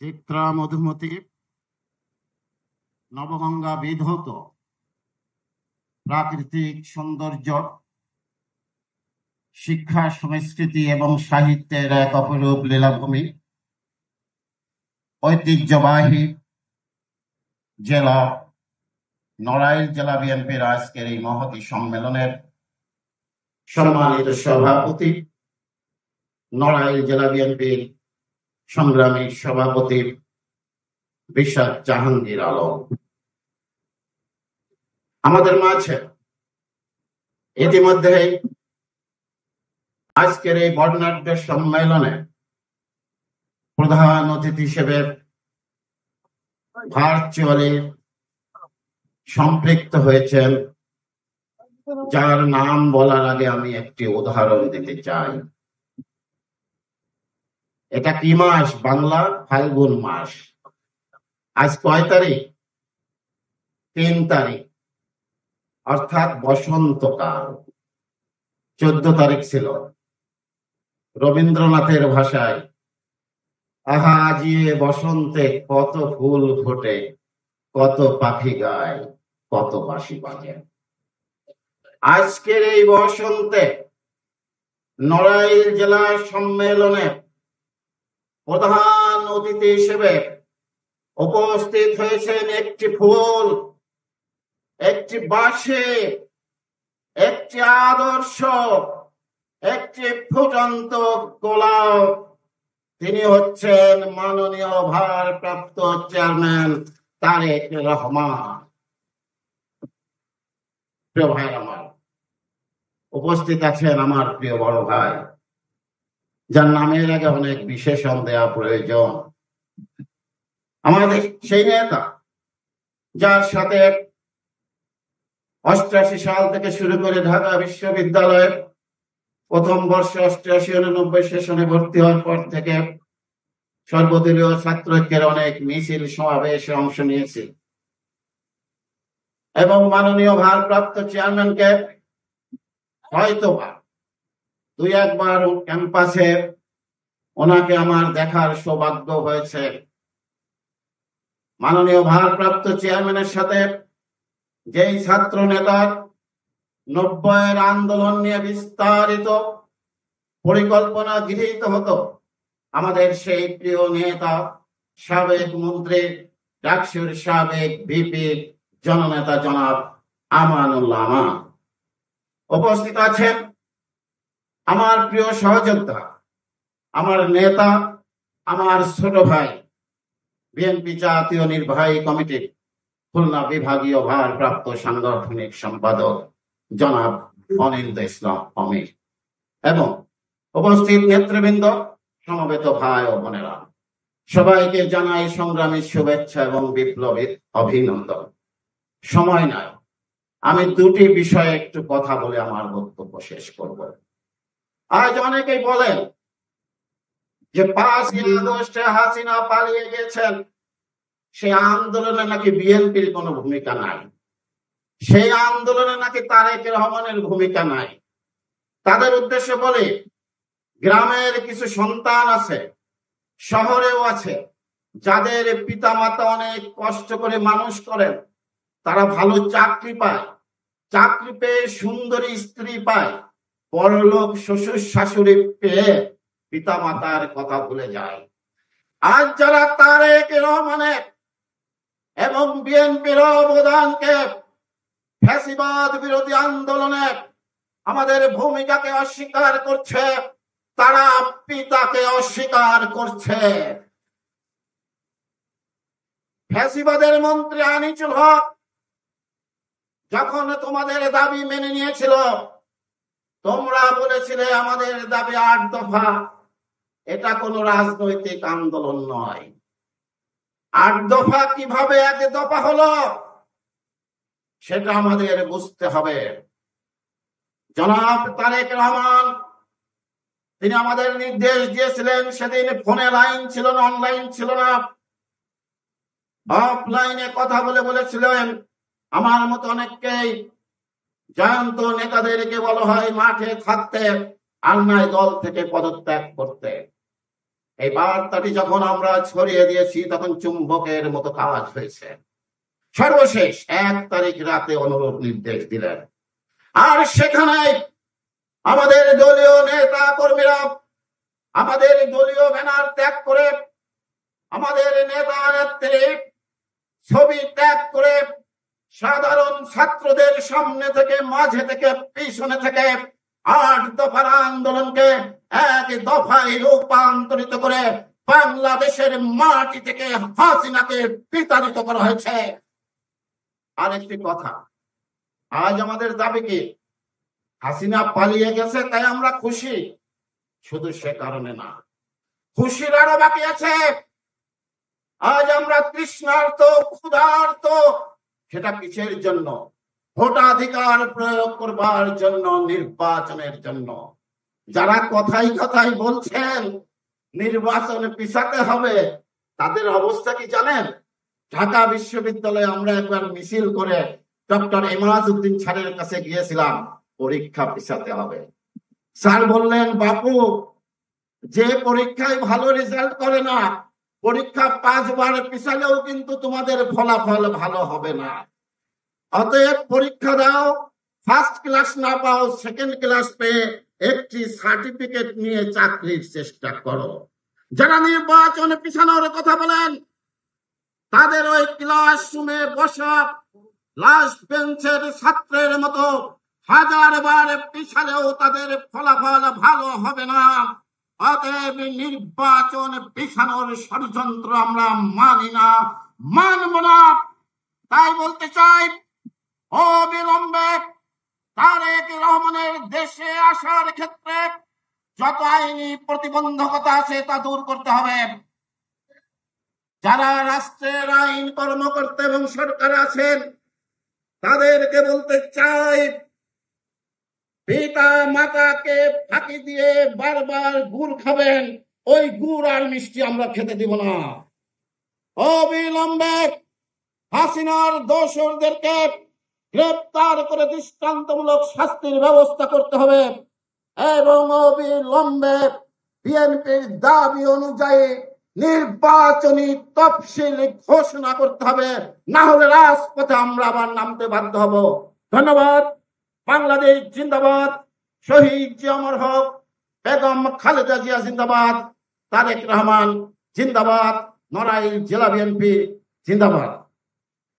চিত্রা মধুমতি নবগঙ্গা বিধৌত প্রাকৃতিক সৌন্দর্য, শিক্ষা, সংস্কৃতি এবং সাহিত্যের এক অপরূপ লীলাভূমি, ঐতিহ্যবাহী জেলা নড়াইল জেলা বিএনপির আজকের এই মহতী সম্মেলনের সম্মানিত সভাপতি, নড়াইল জেলা বিএনপির সংগ্রামী সভাপতি বিশ্বাস জাহাঙ্গীর আলম, আমাদের মাঝে ইতিমধ্যে আজকের এই বর্ণাঢ্য সম্মেলনে প্রধান অতিথি হিসেবে ভার্চুয়ালি সম্পৃক্ত হয়েছেন, যার নাম বলার আগে আমি একটি উদাহরণ দিতে চাই। এটা কি মাস? বাংলা ফাল্গুন মাস। আজ কয় তারিখ? 3 তারিখ, অর্থাৎ বসন্তকাল। 14 তারিখ ছিল। রবীন্দ্রনাথের ভাষায়, আহা আজিয়ে বসন্তে কত ফুল ফোটে, কত পাখি গায়, কত বাঁশি বাজে। আজকের এই বসন্তে নড়াইল জেলা সম্মেলনে প্রধান অতিথি হিসেবে উপস্থিত হয়েছেন একটি ফুল, একটি বাঁশি, একটি আদর্শ, একটি ফুটন্ত গোলাপ। তিনি হচ্ছেন মাননীয় ভারপ্রাপ্ত চেয়ারম্যান তারেক রহমান। প্রিয় ভাই আমার, উপস্থিত আছেন আমার প্রিয় বড় ভাই, যার নামের আগে অনেক বিশেষণ দেওয়া প্রয়োজন। আমাদের সেই নেতা, যার সাথে 88 সাল থেকে শুরু করে ঢাকা বিশ্ববিদ্যালয়ের প্রথম বর্ষে 88-89 সেশনে ভর্তি হওয়ার পর থেকে সর্বদলীয় ছাত্র ঐক্যের অনেক মিছিল সমাবেশে অংশ নিয়েছি এবং মাননীয় ভারপ্রাপ্ত চেয়ারম্যানকে হয়তোবা 2-1 বার ক্যাম্পাসে ওনাকে আমার দেখার সৌভাগ্য হয়েছে। মাননীয় ভারপ্রাপ্ত চেয়ারম্যানের সাথে যেই ছাত্র নেতার 90-এর আন্দোলন নিয়ে বিস্তারিত পরিকল্পনা গৃহীত হতো, আমাদের সেই প্রিয় নেতা, সাবেক মন্ত্রী, ডাকসুর সাবেক ভিপি, জননেতা জনাব আমানুল্লাহ আমান উপস্থিত আছেন। আমার প্রিয় সহযোদ্ধা, আমার নেতা, আমার ছোট ভাই, বিএনপি জাতীয় নির্বাহী কমিটির খুলনা বিভাগীয় ভারপ্রাপ্ত সাংগঠনিক সম্পাদক জনাব অনিন্দ ইসলাম অমির এবং উপস্থিত নেতৃবৃন্দ, সমবেত ভাই ও বোনেরা, সবাইকে জানাই সংগ্রামী শুভেচ্ছা এবং বিপ্লবীর অভিনন্দন। সময় নাই, আমি 2টি বিষয়ে একটু কথা বলে আমার বক্তব্য শেষ করব। আজ অনেকেই বলেন যে 5ই আগস্টে হাসিনা পালিয়ে গেছেন, সেই আন্দোলনে নাকি বিএনপির কোনো ভূমিকা নাই, সেই আন্দোলনে নাকি তারেক রহমানের ভূমিকা নাই। তাদের উদ্দেশ্যে বলে, গ্রামের কিছু সন্তান আছে, শহরেও আছে, যাদের পিতামাতা অনেক কষ্ট করে মানুষ করেন, তারা ভালো চাকরি পায়, চাকরি পেয়ে সুন্দরী স্ত্রী পায়, বড়লোক শ্বশুর শাশুড়ি পেয়ে পিতামাতার কথা ভুলে যায়। আজ যারা তারেক রহমানের এবং বিএনপির অবদানকে, ফ্যাসিবাদ বিরোধী আন্দোলনে আমাদের ভূমিকাকে অস্বীকার করছে, তারা পিতাকে অস্বীকার করছে। ফ্যাসিবাদের মন্ত্রী আনিসুল হক যখন তোমাদের দাবি মেনে নিয়েছিল, তোমরা বলেছিলে আমাদের দাবি 8 দফা। এটা কোনো রাজনৈতিক আন্দোলন নয়। 8 দফা কিভাবে 1 দফা হলো, সেটা আমাদের বুঝতে হবে। জনাব তারেক রহমান, তিনি আমাদের নির্দেশ দিয়েছিলেন, সেদিন ফোনে লাইন ছিল না, অনলাইন ছিল না, অফলাইনে কথা বলেছিলেন, আমার মতো অনেককেই জয়ন্ত নেতাদেরকে বলা হয় মাঠে থাকতে, আর নয় দল থেকে পদত্যাগ করতে। এই বার্তাটি যখন আমরা ছড়িয়ে দিয়েছি তখন চুম্বকের মতো কাজ হয়েছে। সর্বশেষ 1 তারিখ রাতে অনুরোধ নির্দেশ দিলেন, আর সেখানে আমাদের দলীয় নেতা কর্মীরা আমাদের দলীয় ব্যানার ত্যাগ করে, আমাদের নেতা নেত্রী ছবি ত্যাগ করে, সাধারণ ছাত্রদের সামনে থেকে, মাঝে থেকে, পিছনে থেকে 8 দফার আন্দোলনকে 1 দফায় রূপান্তরিত করে বাংলাদেশের মাটি থেকে হাসিনাকে বিতাড়িত করা হয়েছে। আরেকটি কথা, আজ আমাদের দাবি কি? হাসিনা পালিয়ে গেছে তাই আমরা খুশি? শুধু সে কারণে না, খুশির আরো বাকি আছে। আজ আমরা তৃষ্ণার্ত, ক্ষুধার্ত। সেটা কিসের জন্য? ভোটাধিকার প্রয়োগ করবার জন্য, নির্বাচনের জন্য। যারা কথাই কথাই বলছেন নির্বাচনে পিছাতে হবে, তাদের অবস্থা কি জানেন? ঢাকা বিশ্ববিদ্যালয়ে আমরা একবার মিছিল করে ডক্টর এমাজউদ্দিন স্যারের কাছে গিয়েছিলাম, পরীক্ষা পিছাতে হবে। স্যার বললেন, বাপু, যে পরীক্ষায় ভালো রেজাল্ট করে না, পরীক্ষা 5 বার পিছালেও কিন্তু তোমাদের ফলাফল ভালো হবে না। অতএব পরীক্ষা দাও, ফার্স্ট ক্লাস না পাও, সেকেন্ড ক্লাস পেয়ে একটি সার্টিফিকেট নিয়ে চাকরির চেষ্টা করো। যারা নির্বাচনে পিছানোর কথা বলেন, তাদের ওই ক্লাসরুমে বসা লাস্ট বেঞ্চের ছাত্রের মতো 1000 বার পিছালেও তাদের ফলাফল ভালো হবে না। অতএব নির্বাচন পিছানোর ষড়যন্ত্র আমরা মানি না, মানব না। তাই বলতে চাই, অবিলম্বে তারেক রহমানের দেশে আসার ক্ষেত্রে যত আইনি প্রতিবন্ধকতা আছে তা দূর করতে হবে। যারা রাষ্ট্রের আইন কর্মকর্তা এবং সরকার আছেন, তাদেরকে বলতে চাই, পিতা মাতাকে ফাঁকি দিয়ে বারবার গুড় খাবেন, ওই গুড় আর মিষ্টি আমরা খেতে দিব না। অবিলম্বে হাসিনার দোষরদেরকে গ্রেপ্তার করে দৃষ্টান্তমূলক শাস্তির ব্যবস্থা করতে হবে এবং অবিলম্বে বিএনপির দাবি অনুযায়ী নির্বাচনী তফসিল ঘোষণা করতে হবে, না হলে রাজপথে আমরা আবার নামতে বাধ্য হব। ধন্যবাদ। বাংলাদেশ জিন্দাবাদ। শহীদ জিয়া অমর হক। বেগম খালেদা জিয়া জিন্দাবাদ। তারেক রহমান জিন্দাবাদ। নড়াইল জেলা বিএনপি জিন্দাবাদ।